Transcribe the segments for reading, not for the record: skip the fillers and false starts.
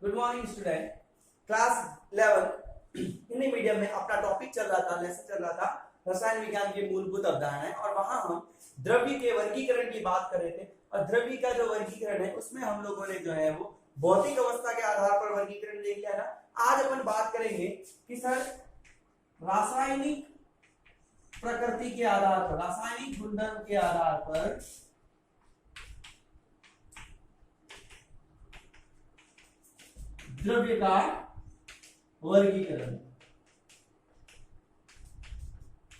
Good morning student. Class 11 Hindi medium में अपना topic चल रहा था, लेसन चल रहा था रसायन विज्ञान की मूलभूत अवधारणाएं, और वहां हम द्रव्य के वर्गीकरण की बात कर रहे थे। और द्रव्य का जो वर्गीकरण है उसमें हम लोगों ने जो है वो भौतिक अवस्था के आधार पर वर्गीकरण देख लिया ना। आज अपन बात करेंगे कि सर रासायनिक प्रकृति के आधार पर, रासायनिक गुणधर्म के आधार पर द्रव्य का वर्गीकरण।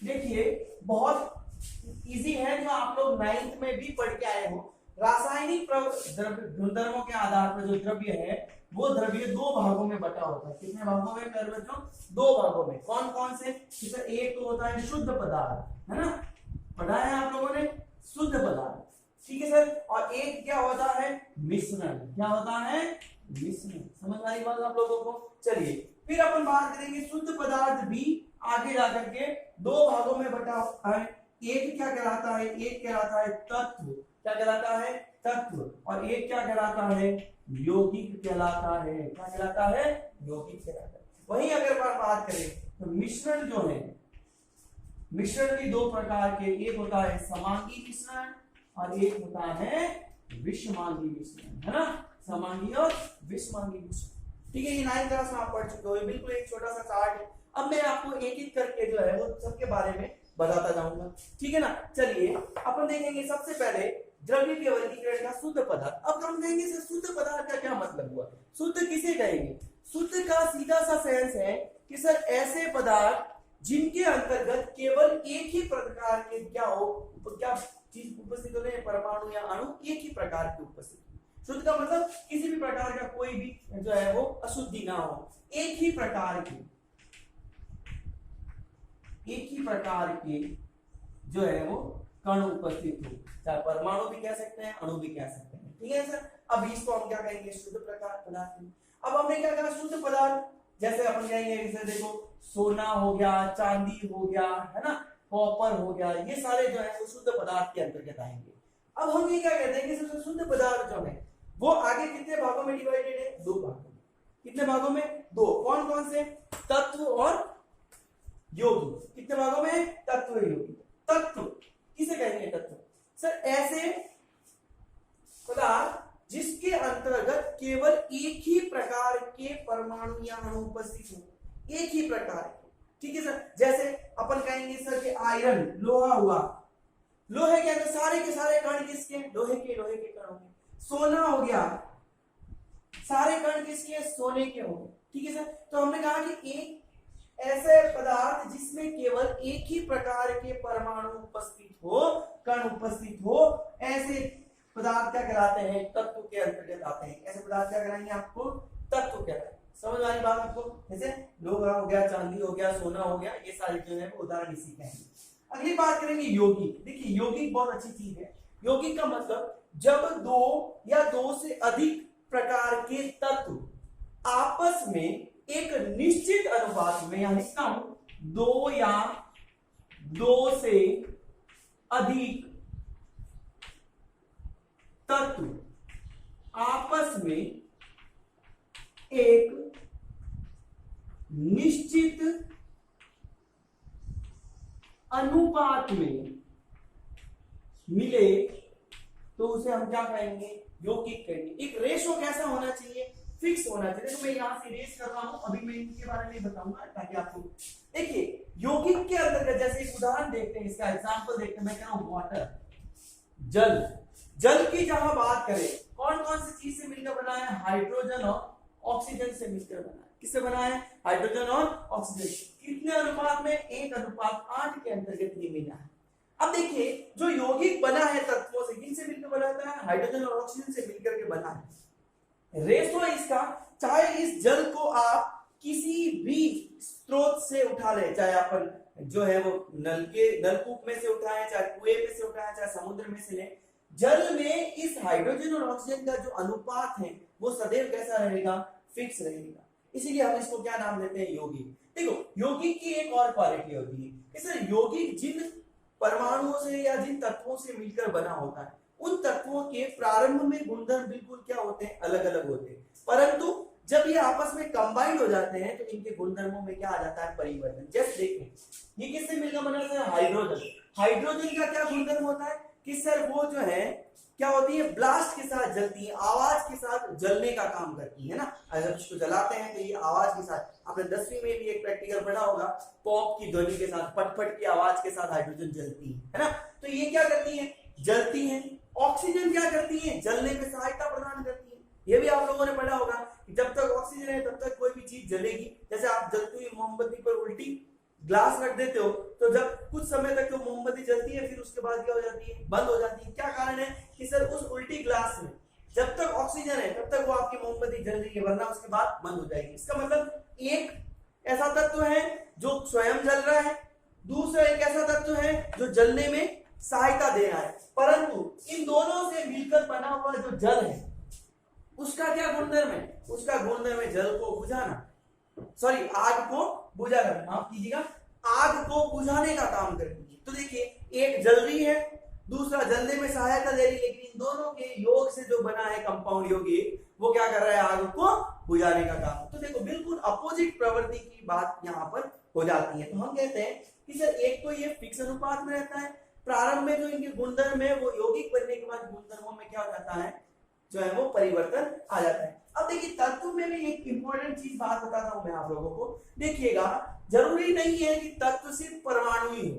देखिए बहुत इजी है, जो आप लोग 9th में भी पढ़ के आए हो। रासायनिक गुणधर्मों के आधार पर जो द्रव्य है वो द्रव्य दो भागों में बटा होता है। कितने भागों में कर बच्चों? दो भागों में। कौन कौन से? एक तो होता है शुद्ध पदार्थ, है ना, पढ़ा है आप लोगों ने, शुद्ध पदार्थ, ठीक है सर। और एक क्या होता है? मिश्रण। क्या होता है? मिश्रण। समझ आई बात आप लोगों को? चलिए फिर अपन बात करेंगे शुद्ध पदार्थ भी आगे जाकर के दो भागों में बटा होता है। एक क्या कहलाता है? एक कहलाता है तत्व। क्या कहलाता है? तत्व। और एक क्या कहलाता है? यौगिक कहलाता है। क्या कहलाता है? यौगिक कहलाता है। वहीं अगर बात करें तो मिश्रण जो है, मिश्रण भी दो प्रकार के, एक होता है समांगी मिश्रण और एक होता है विषमांगी मिश्रण, है ना, समांगी और विषमांगी मिश्रण। ठीक है, ये 9th क्लास में आप पढ़ चुके हो। बिल्कुल एक छोटा सा चार्ट है। अब मैं आपको एक एक करके जो है वो सबके बारे में बताता जाऊंगा, ठीक है ना। चलिए अपन देखेंगे सबसे पहले द्रव्य के वर्गीकरण का शुद्ध पदार्थ। अब हम कहेंगे सर शुद्ध पदार्थ का क्या मतलब हुआ? शुद्ध किसे कहेंगे? शुद्ध का सीधा सा सेंस है कि सर ऐसे पदार्थ जिनके अंतर्गत केवल एक ही प्रकार के क्या हो, क्या चीज उपस्थित हो रहे हैं, परमाणु या अणु एक ही प्रकार के उपस्थित। शुद्ध का मतलब किसी भी प्रकार का कोई भी जो है वो अशुद्धि ना हो, एक ही प्रकार के, एक ही प्रकार के जो है वो कण उपस्थित हो। चाहे परमाणु भी कह सकते हैं, अणु भी कह सकते हैं, ठीक है सर। अब इसको हम क्या कहेंगे? शुद्ध प्रकार पदार्थ। अब हमने क्या कहा? शुद्ध पदार्थ जैसे अपन कहेंगे, जैसे देखो सोना हो गया, चांदी हो गया, है ना, कॉपर हो गया, ये सारे जो है वो शुद्ध पदार्थ के अंतर्गत आएंगे। अब हम ये क्या कहते हैं कि शुद्ध पदार्थ जो है वो आगे कितने भागों में डिवाइडेड है? दो भागों में। कितने भागों में? दो। कौन कौन से? तत्व और यौगिक। कितने भागों में? तत्व और यौगिक। तत्व किसे कहेंगे? तत्व सर ऐसे पदार्थ जिसके अंतर्गत केवल एक ही प्रकार के परमाणु या अणु उपस्थित हो, एक ही प्रकार के, ठीक है सर। जैसे अपन कहेंगे सर कि आयरन, लोहा हुआ, लोहे के अंदर सारे के सारे कण किसके? लोहे के कण होंगे। सोना हो गया, सारे कण किसके? सोने के होंगे, ठीक है सर। तो हमने कहा कि एक ऐसे पदार्थ जिसमें केवल एक ही प्रकार के परमाणु उपस्थित हो, कण उपस्थित हो, ऐसे पदार्थ क्या कहलाते हैं? तत्व के अंतर्गत आते हैं। ऐसे पदार्थ क्या कहलाएंगे आपको? तत्व कहलाते हैं। समझ आ रही बात आपको? जैसे लोहा हो गया, चांदी हो गया, सोना हो गया, ये सारे जो है उदाहरण इसी के हैं। अगली बात करेंगे यौगिक। देखिए यौगिक बहुत अच्छी चीज है। यौगिक का मतलब जब दो या दो से अधिक प्रकार के तत्व आपस में एक निश्चित अनुपात में, यहां लिखता हूं, दो या दो से अधिक तत्व आपस में एक निश्चित अनुपात में मिले तो उसे हम क्या कहेंगे? यौगिक कहेंगे। एक रेशो कैसा होना चाहिए? फिक्स होना चाहिए। तो मैं यहां से रेस कर रहा हूं, अभी मैं इनके बारे में बताऊंगा ताकि आपको देखिए यौगिक के अंतर्गत। जैसे एक उदाहरण देखते हैं, इसका एग्जांपल देखते हैं। मैं कह रहा हूं वाटर, जल। जल की जहां बात करें, कौन कौन सी चीज से मिलकर बना है? हाइड्रोजन और ऑक्सीजन से मिलकर बना है। किससे बना है? हाइड्रोजन और ऑक्सीजन। कितने अनुपात में? 1:8 के अंतर्गत ये मिला है। अब देखिए जो यौगिक बना है तत्वों से, किनसे मिलकर बनाता है? हाइड्रोजन और ऑक्सीजन से मिलकर के बना है। रेशो इसका, चाहे इस जल को आप किसी भी स्रोत से उठा ले, चाहे अपन जो है वो नलकूप में से उठाएं, चाहे कुएं में से उठाएं, चाहे समुद्र में से लें, जल में इस हाइड्रोजन और ऑक्सीजन का जो अनुपात है वो सदैव कैसा रहेगा? फिक्स रहेगा। इसीलिए हम इसको क्या नाम देते हैं? यौगिक। देखो यौगिक की एक और क्वालिटी होती है, सर यौगिक जिन परमाणुओं से या जिन तत्वों से मिलकर बना होता है उन तत्वों के प्रारंभ में गुणधर्म बिल्कुल क्या होते हैं? अलग अलग होते हैं। परंतु जब ये आपस में कंबाइंड हो जाते हैं तो इनके गुणधर्मों में क्या आ जाता है, परिवर्तन। जैसे देखें ये किससे मिलकर बना है, हाइड्रोजन। हाइड्रोजन का क्या गुणधर्म होता है कि सर वो जो है क्या होती है, ब्लास्ट के साथ जलती है, आवाज के साथ जलने का काम करती है ना। अगर इसको जलाते हैं तो ये आवाज के साथ, आपने 10वीं में भी एक प्रैक्टिकल पढ़ा होगा, पॉप की ध्वनि के साथ, पटपट की आवाज के साथ हाइड्रोजन जलती है ना। तो ये क्या करती है, जलती है। ऑक्सीजन क्या करती है, जलने में सहायता प्रदान करती है। ये भी आप लोगों ने पढ़ा होगा कि जब तक ऑक्सीजन है तब तक कोई भी चीज जलेगी। जैसे आप जलती हुई मोमबत्ती पर उल्टी ग्लास रख देते हो तो जब कुछ समय तक तो मोमबत्ती जलती है, फिर उसके बाद क्या हो जाती है, बंद हो जाती है। क्या कारण है कि सर उस उल्टी ग्लास में जब तक ऑक्सीजन है तब तक वो आपकी मोमबत्ती जल रही है, वरना उसके बाद बंद हो जाएगी। इसका मतलब एक ऐसा तत्व है जो स्वयं जल रहा है, दूसरा एक ऐसा तत्व है जो जलने में सहायता दे रहा है। परंतु इन दोनों से मिलकर बना हुआ जो जल है उसका क्या गुणधर्म है, उसका गुणधर्म है जल को बुझाना, सॉरी आग को बुझाना, माफ कीजिएगा, आग को बुझाने का काम करती है। तो देखिए एक जल रही है, दूसरा जलने में सहायता दे रही है, लेकिन इन दोनों के योग से जो बना है कंपाउंड यौगिक वो क्या कर रहा है, आग को बुझाने का काम। तो देखो बिल्कुल अपोजिट प्रवृत्ति की बात यहाँ पर हो जाती है। तो हम कहते हैं कि सर एक तो ये फिक्स अनुपात में रहता है, प्रारंभ में जो इनके गुणधर्म है वो यौगिक बनने के बाद गुणधर्मों में क्या हो जाता है, जो है वो परिवर्तन आ जाता है। अब देखिए तत्व में भी एक इंपॉर्टेंट चीज बात बताता हूं मैं आप लोगों को। देखिएगा जरूरी नहीं है कि तत्व सिर्फ परमाणु ही हो,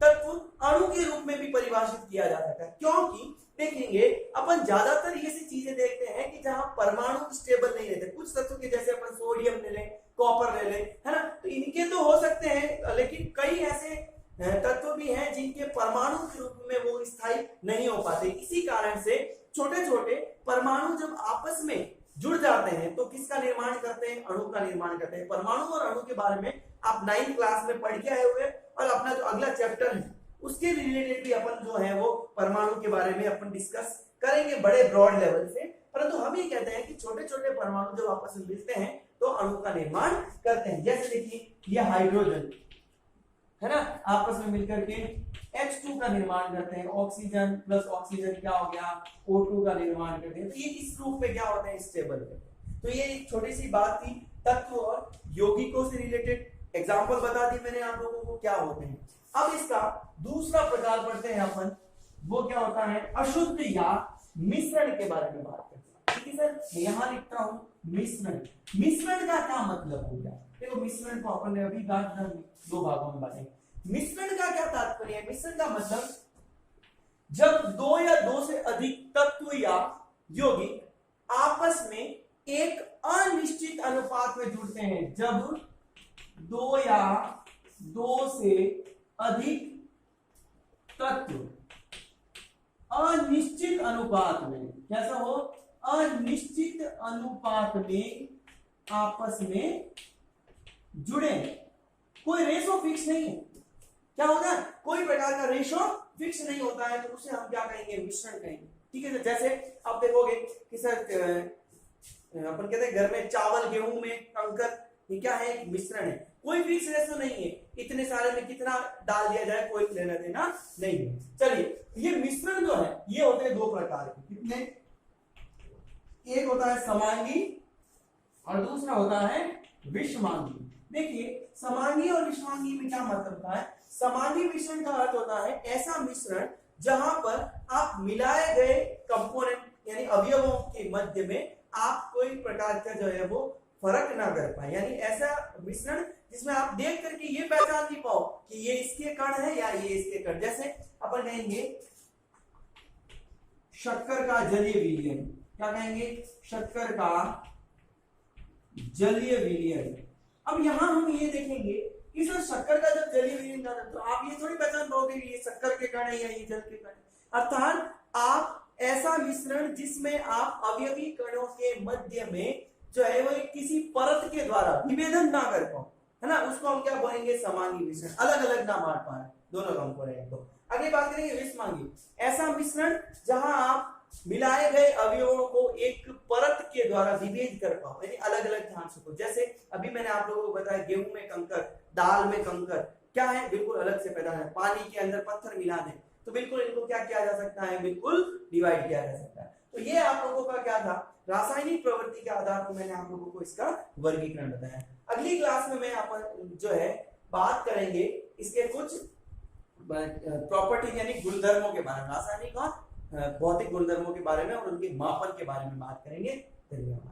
तत्व अणु के रूप में भी परिभाषित किया जा सकता है। क्योंकि देखेंगे अपन ज्यादातर ये सी चीजें देखते हैं कि जहां परमाणु स्टेबल नहीं रहते, कुछ तत्व के जैसे अपन सोडियम ले लें, कॉपर ले लें, है ना, तो इनके तो हो सकते हैं, लेकिन कई ऐसे तत्व भी हैं जिनके परमाणु के रूप में वो स्थायी नहीं हो पाते। इसी कारण से छोटे छोटे परमाणु जब आपस में जुड़ जाते हैं तो किसका निर्माण करते हैं, अणु का निर्माण करते हैं। परमाणु और अणु के बारे में आप 9th क्लास में पढ़ के आए हुए, और अपना जो अगला चैप्टर है उसके रिलेटेड भी अपन जो है वो परमाणु के बारे में अपन डिस्कस करेंगे बड़े ब्रॉड लेवल से। परंतु हम ये कहते हैं कि छोटे छोटे परमाणु जब आपस में मिलते हैं तो अणु का निर्माण करते हैं। जैसे देखिए ये हाइड्रोजन है ना, आपस में मिलकर के H2 का निर्माण करते हैं, ऑक्सीजन प्लस ऑक्सीजन क्या हो गया, O2 का निर्माण करते हैं। तो ये इस रूप में क्या होते हैं, स्टेबल होते हैं। तो ये एक छोटी सी बात थी तत्व और यौगिकों से रिलेटेड, एग्जांपल बता दी मैंने आप लोगों को क्या होते हैं। अब इसका दूसरा प्रकार पढ़ते हैं अपन, वो क्या होता है, अशुद्ध या मिश्रण के बारे में बात करते हैं। ठीक है सर, मैं यहां लिखता हूं मिश्रण। मिश्रण का क्या मतलब हो गया, देखो मिश्रण को अपन ने अभी दो भागों में बांटे। मिश्रण का क्या तात्पर्य है, मिश्रण का मतलब जब दो या दो से अधिक तत्व या यौगिक आपस में एक अनिश्चित अनुपात में जुड़ते हैं। जब दो या दो से अधिक तत्व अनिश्चित अनुपात में, कैसा हो, अनिश्चित अनुपात में आपस में जुड़े, कोई रेशो फिक्स नहीं है, क्या होगा, कोई प्रकार का रेशो फिक्स नहीं होता है, तो उसे हम क्या कहेंगे, मिश्रण कहेंगे। ठीक है, जैसे आप देखोगे कि सर अपन कहते हैं घर में चावल गेहूं में कंकर, ये क्या है, एक मिश्रण है, कोई फिक्स रेशो नहीं है, इतने सारे में कितना डाल दिया जाए कोई लेना देना नहीं है। चलिए ये मिश्रण जो है ये होते हैं दो प्रकार के, कितने, एक होता है समांगी और दूसरा होता है विषमांगी। देखिए समांगी और विषमांगी में क्या मतलब होता है, समांगी मिश्रण का अर्थ होता है ऐसा मिश्रण जहां पर आप मिलाए गए कंपोनेंट यानी अवयवों के मध्य में आप कोई प्रकार का जो है वो फर्क ना कर पाए, यानी ऐसा मिश्रण जिसमें आप देख करके ये पहचान नहीं पाओ कि ये इसके कण है या ये इसके कण। जैसे अपन कहेंगे शक्कर का जलीय विलयन, क्या कहेंगे, शक्कर का जलीय विलयन। अब यहां हम ये देखेंगे कि सर शक्कर का जब जलीय विलयन था तो आप ये थोड़ी पहचान पाओगे कि ये शक्कर के कण है या ये जल के कण है। अर्थात आप ऐसा मिश्रण जिसमें आप अवयवी कणों के मध्य में जो है वो किसी परत के द्वारा विभेदन ना कर पाओ, है ना, उसको हम क्या बोलेंगे, समांगी मिश्रण। अलग अलग ना बांट पाए दोनों कंपोनेंट को। आगे बात करेंगे विषमांगी, ऐसा मिश्रण जहां आप मिलाए गए अवयवों को एक परत के द्वारा विभेद कर पाओ, यानी अलग अलग ध्यान से। जैसे अभी मैंने आप लोगों को बताया गेहूं में कंकर, दाल में कंकर, क्या है, बिल्कुल अलग से पैदा है। पानी के अंदर पत्थर मिला दें तो बिल्कुल इनको क्या किया जा सकता है, बिल्कुल डिवाइड किया जा सकता है। तो ये आप लोगों का क्या था, रासायनिक प्रवृत्ति के आधार पर मैंने आप लोगों को इसका वर्गीकरण बताया। अगली क्लास में मैं अपन जो है बात करेंगे इसके कुछ प्रॉपर्टी यानी गुणधर्मों के बारे में, रासायनिक और भौतिक गुणधर्मों के बारे में और उनके मापन के बारे में बात करेंगे। धन्यवाद।